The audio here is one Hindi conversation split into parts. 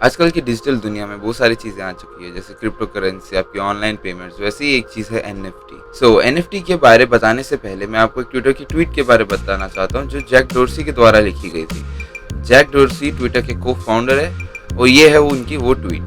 आजकल की डिजिटल दुनिया में बहुत सारी चीज़ें आ चुकी है, जैसे क्रिप्टो करेंसी, आपकी ऑनलाइन पेमेंट्स। वैसे ही एक चीज़ है एनएफटी। सो एनएफटी के बारे बताने से पहले मैं आपको एक ट्विटर की ट्वीट के बारे बताना चाहता हूँ, जो जैक डोर्सी के द्वारा लिखी गई थी। जैक डोर्सी ट्विटर के को फाउंडर है और ये है उनकी वो ट्वीट।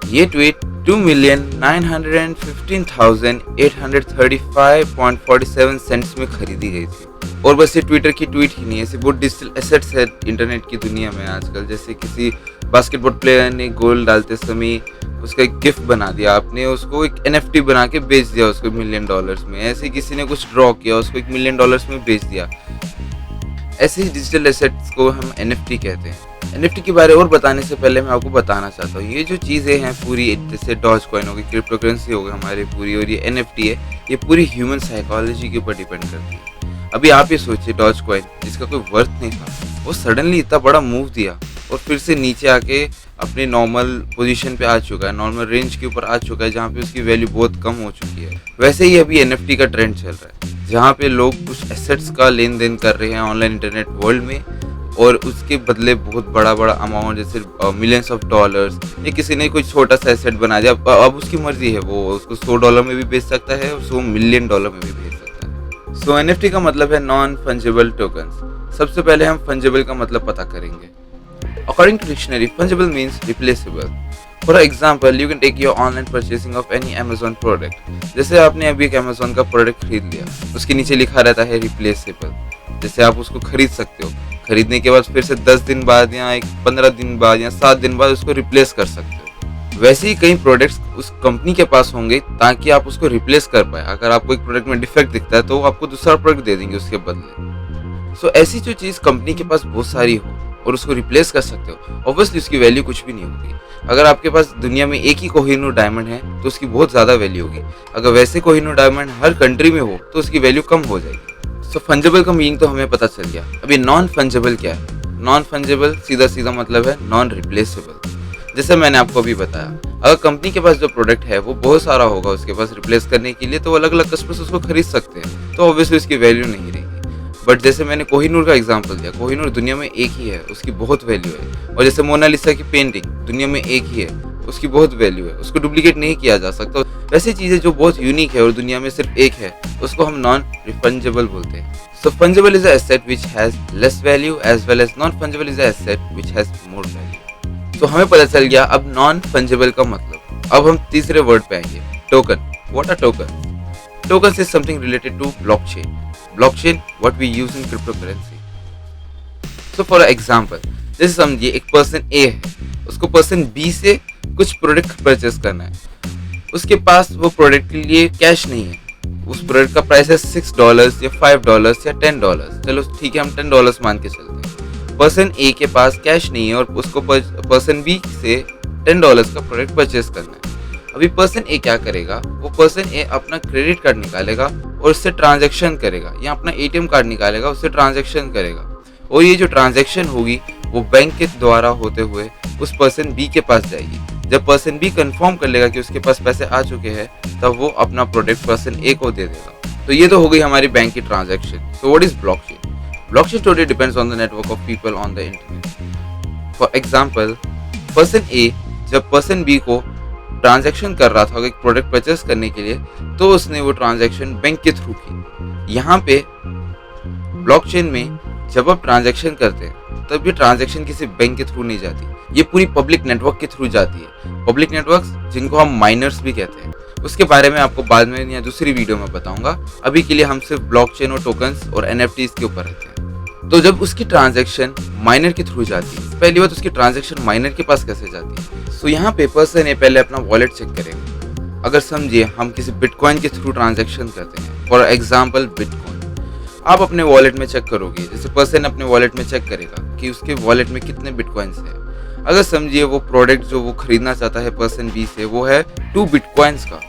ये ट्वीट 2,915,835.47 सेंट्स में खरीदी गई थी। और बस ये ट्विटर की ट्वीट ही नहीं है, ऐसे बहुत डिजिटल एसेट्स है इंटरनेट की दुनिया में आजकल। जैसे किसी बास्केटबॉल प्लेयर ने गोल डालते समय उसका एक गिफ्ट बना दिया, आपने उसको एक एनएफटी बना के बेच दिया उसको $1,000,000 में। ऐसे किसी ने कुछ ड्रॉ किया, उसको $1,000,000 में बेच दिया। ऐसे ही डिजिटल एसेट्स को हम एनएफटी कहते हैं। एनएफटी के बारे और बताने से पहले मैं आपको बताना चाहता हूँ, ये जो चीज़ें हैं पूरी, जैसे डॉज कॉइन हो गई, क्रिप्टो करेंसी हो गई हमारी पूरी, और ये एनएफटी है, ये पूरी ह्यूमन साइकोलॉजी के ऊपर डिपेंड करती है। अभी आप ये सोचिए, डॉज कॉइन जिसका कोई वर्थ नहीं था, वो सडनली इतना बड़ा मूव दिया और फिर से नीचे आके अपने नॉर्मल पोजीशन पे आ चुका है, नॉर्मल रेंज के ऊपर आ चुका है, जहाँ पे उसकी वैल्यू बहुत कम हो चुकी है। वैसे ही अभी एनएफटी का ट्रेंड चल रहा है, जहाँ पे लोग कुछ एसेट्स का लेन देन कर रहे हैं ऑनलाइन इंटरनेट वर्ल्ड में, और उसके बदले बहुत बड़ा बड़ा अमाउंट, जैसे मिलियंस ऑफ डॉलर्स। या किसी ने कोई छोटा सा एसेट बना दिया, अब उसकी मर्जी है, वो उसको $100 में भी बेच सकता है और $100 मिलियन में भी बेच सकता है। सो एनएफटी का मतलब है नॉन फंजिबल टोकन्स। सबसे पहले हम फंजिबल का मतलब पता करेंगे। According to dictionary, fungible means replaceable. For example, you can take your online purchasing of any Amazon product. जैसे आपने अभी एक Amazon का प्रोडक्ट खरीद लिया, उसके नीचे लिखा रहता है रिप्लेसेबल। जैसे आप उसको खरीद सकते हो, खरीदने के बाद फिर से 10 दिन बाद या 15 दिन बाद या 7 दिन बाद उसको रिप्लेस कर सकते हो। वैसे ही कई प्रोडक्ट्स उस कंपनी के पास होंगे ताकि आप उसको रिप्लेस कर पाए। अगर आपको एक प्रोडक्ट में डिफेक्ट दिखता है तो वो आपको दूसरा प्रोडक्ट दे देंगे उसके बदले। सो ऐसी जो चीज़ कंपनी के पास बहुत सारी हो और उसको रिप्लेस कर सकते हो, ऑब्वियसली उसकी वैल्यू कुछ भी नहीं होगी। अगर आपके पास दुनिया में एक ही कोहिनूर डायमंड है तो उसकी बहुत ज़्यादा वैल्यू होगी। अगर वैसे कोहिनूर डायमंड हर कंट्री में हो तो उसकी वैल्यू कम हो जाएगी। सो फंजेबल का मीनिंग तो हमें पता चल गया। अभी नॉन फंजेबल क्या है? नॉन फंजेबल सीधा सीधा मतलब है नॉन रिप्लेसेबल। जैसे मैंने आपको अभी बताया, अगर कंपनी के पास जो प्रोडक्ट है वो बहुत सारा होगा उसके पास रिप्लेस करने के लिए, तो अलग अलग कस्टमर्स उसको खरीद सकते हैं, तो ऑब्वियसली उसकी वैल्यू नहीं रहेगी। बट जैसे मैंने कोहिनूर का एग्जांपल दिया, कोहिनूर दुनिया में एक ही है, उसकी बहुत वैल्यू है। और जैसे मोनालिसा की पेंटिंग दुनिया में एक ही है, उसकी बहुत वैल्यू है, उसको डुप्लीकेट नहीं किया जा सकता। वैसे चीज़ें जो बहुत यूनिक है और दुनिया में सिर्फ एक है, उसको हम नॉन फंजेबल बोलते हैं। So fungible is a asset which has less value as well as non fungible is a asset which has more value. तो हमें पता चल गया अब नॉन फंजेबल का मतलब। अब हम तीसरे वर्ड पे आएंगे, token. What are token? Token is something related to blockchain. Blockchain, what we use in cryptocurrency. So for example, जैसे समझिए एक पर्सन A है, उसको पर्सन B से कुछ प्रोडक्ट परचेस करना है। उसके पास वो प्रोडक्ट के लिए कैश नहीं है। उस प्रोडक्ट का प्राइस है $6 या $5 या $10। चलो ठीक है, हम $10 मान के चलते हैं। पर्सन A के पास कैश नहीं है और उसको पर्सन B से $10 का प्रोडक्ट परचेस करना है। अभी पर्सन ए क्या करेगा, वो पर्सन ए अपना क्रेडिट कार्ड निकालेगा और उससे ट्रांजैक्शन करेगा, या अपना एटीएम कार्ड निकालेगा, उससे ट्रांजैक्शन करेगा। और ये जो ट्रांजैक्शन होगी वो बैंक के द्वारा होते हुए उस पर्सन बी के पास जाएगी। जब पर्सन बी कंफर्म कर लेगा कि उसके पास पैसे आ चुके हैं, तब वो अपना प्रोडक्ट पर्सन ए को दे देगा। तो ये तो हो गई हमारी बैंक की transaction. So what is blockchain? Blockchain totally depends on the network of people on the internet. For example, person A जब पर्सन बी को ट्रांजैक्शन कर रहा था एक प्रोडक्ट परचेस करने के लिए, तो उसने वो ट्रांजैक्शन बैंक के थ्रू की। यहाँ पे ब्लॉकचेन में जब आप ट्रांजैक्शन करते हैं तब ये ट्रांजैक्शन किसी बैंक के थ्रू नहीं जाती, ये पूरी पब्लिक नेटवर्क के थ्रू जाती है। पब्लिक नेटवर्क जिनको हम माइनर्स भी कहते हैं, उसके बारे में आपको बाद में या दूसरी वीडियो में बताऊंगा। अभी के लिए हम सिर्फ ब्लॉकचेन और टोकन्स और एनएफटीज के ऊपर रहते हैं। तो जब उसकी ट्रांजैक्शन माइनर के थ्रू जाती है, पहली बात उसकी ट्रांजैक्शन माइनर के पास कैसे जाती है? सो यहाँ पे पर्सन ए पहले अपना वॉलेट चेक करेगा। अगर समझिए हम किसी बिटकॉइन के थ्रू ट्रांजैक्शन करते हैं, फॉर एग्जांपल बिटकॉइन, आप अपने वॉलेट में चेक करोगे, जैसे पर्सन अपने वॉलेट में चेक करेगा कि उसके वॉलेट में कितने बिटकॉइंस है। अगर समझिए वो प्रोडक्ट जो वो खरीदना चाहता है पर्सन बी से, वो है 2 बिटकॉइंस का,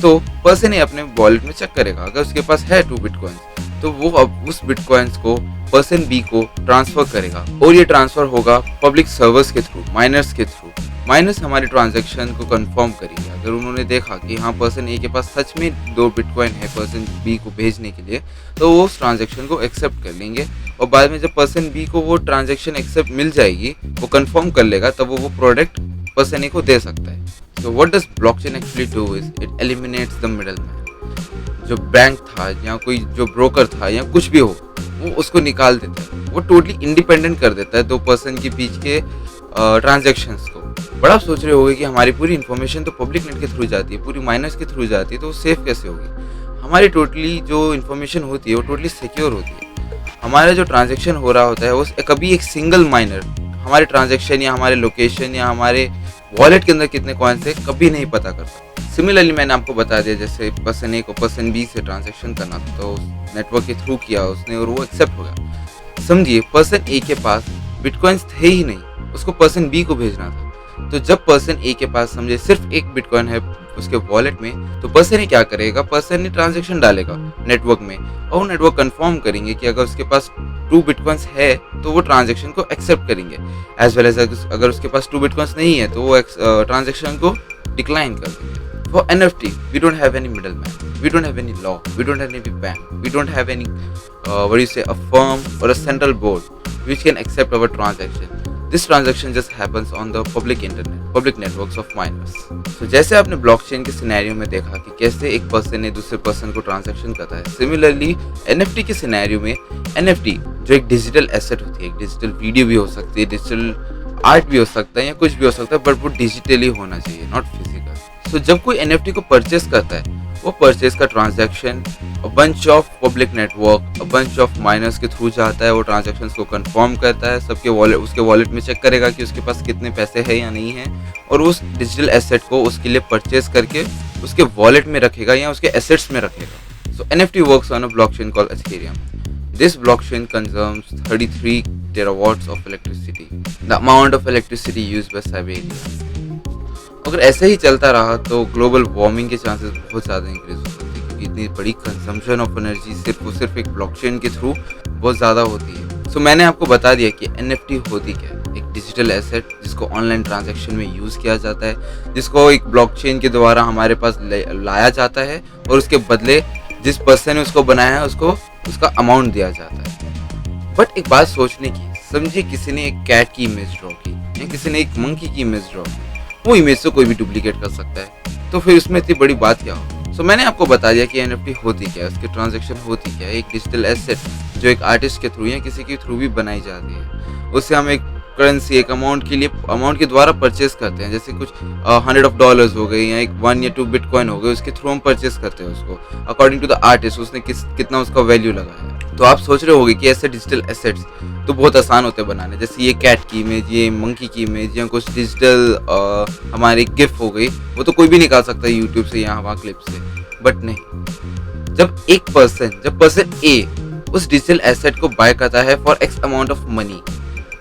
तो पर्सन ए अपने वॉलेट में चेक करेगा, अगर उसके पास है 2 बिटकॉइंस, तो वो अब उस बिटकॉइंस को पर्सन बी को ट्रांसफर करेगा। और ये ट्रांसफर होगा पब्लिक सर्वर्स के थ्रू, माइनर्स के थ्रू। माइनर्स हमारी ट्रांजैक्शन को कंफर्म करेंगे। अगर उन्होंने देखा कि हाँ पर्सन ए के पास सच में 2 बिटकॉइन है पर्सन बी को भेजने के लिए, तो वो उस ट्रांजैक्शन को एक्सेप्ट कर लेंगे और बाद में जब पर्सन बी को वो ट्रांजैक्शन एक्सेप्ट मिल जाएगी, वो कंफर्म कर लेगा, तब वो प्रोडक्ट पर्सन ए को दे सकता है। So what does blockchain actually do is it eliminates the middleman. जो बैंक था या कोई जो ब्रोकर था या कुछ भी हो, वो उसको निकाल देता है, वो टोटली इंडिपेंडेंट कर देता है 2 पर्सन के बीच के ट्रांजैक्शंस को। बड़ा आप सोच रहे होगे कि हमारी पूरी इन्फॉर्मेशन तो पब्लिक नेट के थ्रू जाती है, पूरी माइनर्स के थ्रू जाती है, तो वो सेफ कैसे होगी? हमारी टोटली जो इन्फॉर्मेशन होती है वो टोटली सिक्योर होती है। हमारा जो ट्रांजैक्शन हो रहा होता है वो कभी एक सिंगल माइनर हमारे ट्रांजैक्शन या हमारे लोकेशन या हमारे वॉलेट के अंदर कितने कॉइन्स है कभी नहीं पता करता। सिमिलरली मैंने आपको बता दिया, जैसे पर्सन ए को पर्सन बी से ट्रांजैक्शन करना था तो नेटवर्क के थ्रू किया उसने और वो एक्सेप्ट हो गया। समझिए पर्सन ए के पास बिटकॉइंस थे ही नहीं, उसको पर्सन बी को भेजना था। तो जब पर्सन ए के पास समझे सिर्फ 1 बिटकॉइन है उसके वॉलेट में, तो पर्सन ए क्या करेगा, पर्सन ने ट्रांजैक्शन डालेगा नेटवर्क में और वो नेटवर्क कंफर्म करेंगे कि अगर उसके पास 2 बिटकॉइंस है तो वो ट्रांजैक्शन को एक्सेप्ट करेंगे, एज वेल एज अगर उसके पास 2 बिटकॉइंस नहीं है तो वो ट्रांजैक्शन को डिक्लाइन कर देंगे। For NFT, we don't have any middleman. We don't have any law. We don't have any bank. We don't have any, a firm or a central board which can accept our transaction. This transaction just happens on the public internet, public networks of miners. So जैसे आपने ब्लॉकचेन के सिनेरियो में देखा कि कैसे एक पर्सन ने दूसरे पर्सन को ट्रांजैक्शन करता है, सिमिलरली NFT के सिनेरियो में NFT जो एक डिजिटल एसेट होती है, एक डिजिटल वीडियो भी हो सकती है, डिजिटल आर्ट भी हो सकता है या कुछ भी हो सकता है, बट वो डिजिटली होना चाहिए, नॉट फिजिकल। तो जब कोई NFT को परचेस करता है, वो परचेस का transaction bunch of public network, bunch of miners के थ्रू जाता है, वो ट्रांजैक्शंस को कंफर्म करता है, सबके वॉलेट उसके वॉलेट में चेक करेगा कि उसके पास कितने पैसे हैं या नहीं है, और उस डिजिटल एसेट को उसके लिए परचेस करके उसके वॉलेट में रखेगा या उसके एसेट्स में रखेगा। सो NFT works on a blockchain called Ethereum. This blockchain consumes 33 terawatts of electricity, the amount of electricity used by Siberia. अगर ऐसे ही चलता रहा तो ग्लोबल वार्मिंग के चांसेस बहुत ज़्यादा इंक्रीज हो सकते हैं, क्योंकि इतनी बड़ी कंजम्पशन ऑफ एनर्जी सिर्फ एक ब्लॉकचेन के थ्रू बहुत ज़्यादा होती है। सो मैंने आपको बता दिया कि NFT होती क्या है, एक डिजिटल एसेट जिसको ऑनलाइन ट्रांजैक्शन में यूज़ किया जाता है, जिसको एक ब्लॉकचेन के द्वारा हमारे पास लाया जाता है और उसके बदले जिस पर्सन ने उसको बनाया है उसको उसका अमाउंट दिया जाता है। बट एक बात सोचने की, समझिए किसी ने एक कैट की इमेज ड्रॉ की या किसी ने एक मंकी की इमेज ड्रॉ की, वो इमेज तो कोई भी डुप्लीकेट कर सकता है, तो फिर उसमें इतनी बड़ी बात क्या हो? सो मैंने आपको बता दिया कि NFT होती क्या है, उसकी ट्रांजैक्शन होती क्या है, एक डिजिटल एसेट जो एक आर्टिस्ट के थ्रू या किसी के थ्रू भी बनाई जाती है, उससे हम एक करेंसी एक अमाउंट के द्वारा परचेस करते हैं, जैसे कुछ $100 हो गए या एक 1 या 2 बिटकॉइन हो गए, उसके थ्रू हम परचेस करते हैं उसको अकॉर्डिंग टू द आर्टिस्ट, उसने कितना उसका वैल्यू लगाया है। तो आप सोच रहे होंगे कि ऐसे डिजिटल एसेट्स तो बहुत आसान होते हैं बनाने, जैसे ये कैट की इमेज, ये मंकी की इमेज या कुछ डिजिटल हमारी गिफ्ट हो गई, वो तो कोई भी निकाल सकता है यूट्यूब से या वहाँ क्लिप से। बट नहीं, जब पर्सन ए उस डिजिटल एसेट को बाय करता है for x amount of money,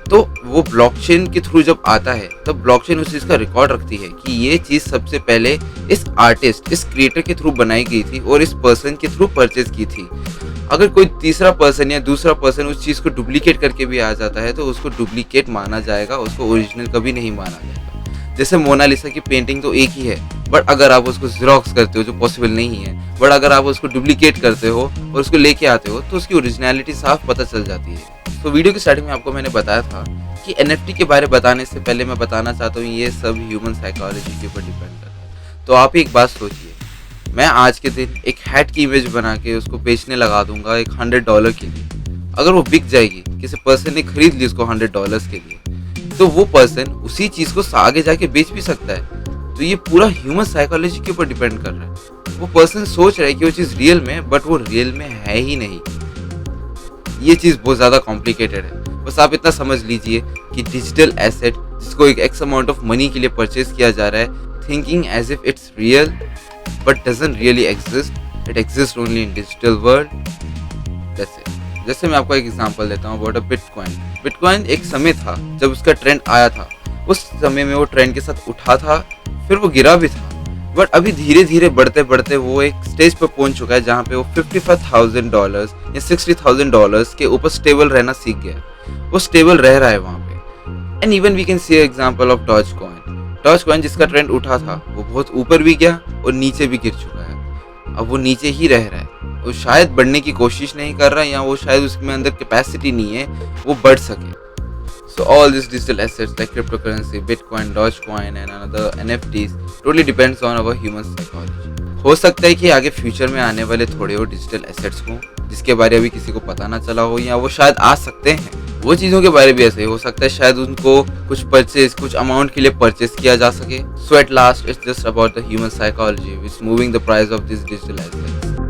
तो वो ब्लॉकचेन के थ्रू जब आता है तब ब्लॉकचेन उस चीज़ का रिकॉर्ड रखती है कि ये चीज़ सबसे पहले इस आर्टिस्ट, इस क्रिएटर के थ्रू बनाई गई थी और इस पर्सन के थ्रू परचेज की थी। अगर कोई तीसरा पर्सन या दूसरा पर्सन उस चीज़ को डुप्लीकेट करके भी आ जाता है तो उसको डुप्लीकेट माना जाएगा, उसको ओरिजिनल कभी नहीं माना जाएगा। जैसे मोनालिसा की पेंटिंग तो एक ही है, बट अगर आप उसको ज़ेरॉक्स करते हो जो पॉसिबल नहीं है, बट अगर आप उसको डुप्लीकेट करते हो और उसको लेके आते हो तो उसकी ओरिजिनलिटी साफ पता चल जाती है। तो वीडियो की स्टार्टिंग में आपको मैंने बताया था कि NFT के बारे में बताने से पहले मैं बताना चाहता हूँ ये सब ह्यूमन साइकोलॉजी के ऊपर डिपेंड करता है। तो आप एक बात सोचिए, मैं आज के दिन एक हैट की इमेज बना के उसको बेचने लगा दूंगा एक $100 के लिए, अगर वो बिक जाएगी, किसी पर्सन ने खरीद ली उसको $100 के लिए, तो वो पर्सन उसी चीज़ को आगे जाके बेच भी सकता है। तो ये पूरा ह्यूमन साइकोलॉजी के ऊपर डिपेंड कर रहा है। वो पर्सन सोच रहा है कि वो चीज़ रियल में, बट वो रियल में है ही नहीं। ये चीज़ बहुत ज़्यादा कॉम्प्लिकेटेड है। बस आप इतना समझ लीजिए कि डिजिटल एसेट जिसको एक एक्स अमाउंट ऑफ मनी के लिए परचेज किया जा रहा है, thinking as if it's real but doesn't really exist, it exist only in digital world. जैसे मैं आपको एक एग्जांपल देता हूँ अबाउट अ बिटकॉइन एक समय था जब उसका ट्रेंड आया था, उस समय में वो ट्रेंड के साथ उठा था, फिर वो गिरा भी था, बट अभी धीरे धीरे बढ़ते बढ़ते वो एक स्टेज पर पहुंच चुका है जहाँ पे वो $55,000 या $60,000 के ऊपर स्टेबल रहना सीख गया। वो स्टेबल रह रहा है वहाँ पे। And even we can see example of Dogecoin. Dogecoin जिसका ट्रेंड उठा था वो बहुत ऊपर भी गया और नीचे भी गिर चुका है। अब वो नीचे ही रह रहा है, वो शायद बढ़ने की कोशिश नहीं कर रहा, या वो शायद उसमें अंदर कैपेसिटी नहीं है वो बढ़ सके। So all these digital assets like cryptocurrency, Bitcoin, Dogecoin and another NFTs totally depends on our human psychology. हो सकता है कि आगे फ्यूचर में आने वाले थोड़े और डिजिटल एसेट्स हों जिसके बारे अभी किसी को पता ना चला हो, या वो शायद आ सकते हैं। वो चीज़ों के बारे भी ऐसे ही हो सकता है, शायद उनको कुछ अमाउंट के लिए परचेज किया जा सके। So at last it's just about the human psychology which moving the price of this digital assets.